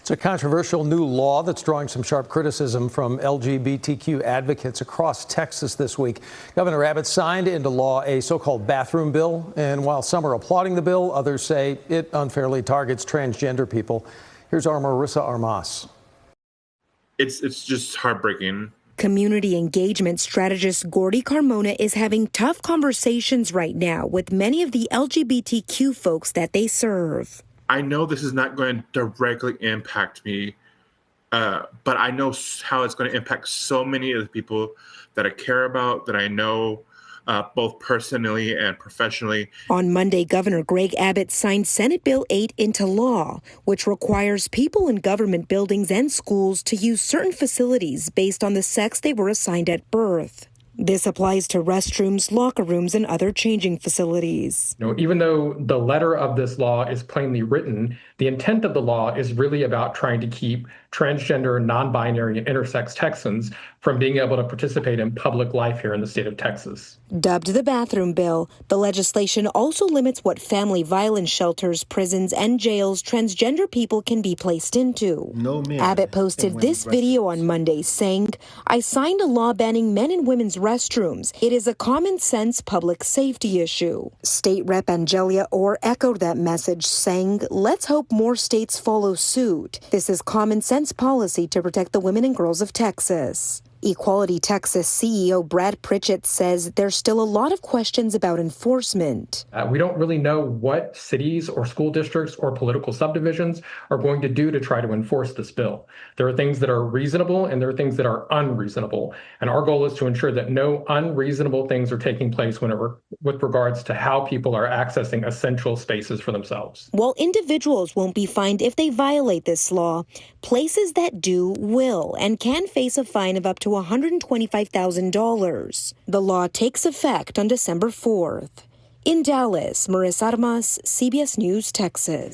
It's a controversial new law that's drawing some sharp criticism from LGBTQ advocates across Texas this week. Governor Abbott signed into law a so-called bathroom bill, and while some are applauding the bill, others say it unfairly targets transgender people. Here's our Marissa Armas. It's just heartbreaking. Community engagement strategist Gordy Carmona is having tough conversations right now with many of the LGBTQ folks that they serve. I know this is not going to directly impact me, but I know how it's going to impact so many of the people that I care about, that I know both personally and professionally. On Monday, Governor Gov.Abbott signed Senate Bill 8 into law, which requires people in government buildings and schools to use certain facilities based on the sex they were assigned at birth. This applies to restrooms, locker rooms, and other changing facilities. Even though the letter of this law is plainly written, the intent of the law is really about trying to keep transgender, non-binary, and intersex Texans from being able to participate in public life here in the state of Texas. Dubbed the bathroom bill, the legislation also limits what family violence shelters, prisons, and jails transgender people can be placed into. Abbott posted this video on Monday saying, "I signed a law banning men and women's restrooms. It is a common sense public safety issue." State Rep Angelia Orr echoed that message, saying, "Let's hope more states follow suit. This is common sense policy to protect the women and girls of Texas." Equality Texas CEO Brad Pritchett says there's still a lot of questions about enforcement. We don't really know what cities or school districts or political subdivisions are going to do to try to enforce this bill. There are things that are reasonable and there are things that are unreasonable. And our goal is to ensure that no unreasonable things are taking place with regards to how people are accessing essential spaces for themselves. While individuals won't be fined if they violate this law, places that do will and can face a fine of up to $125,000. The law takes effect on December 4th. In Dallas, Marissa Armas, CBS News, Texas.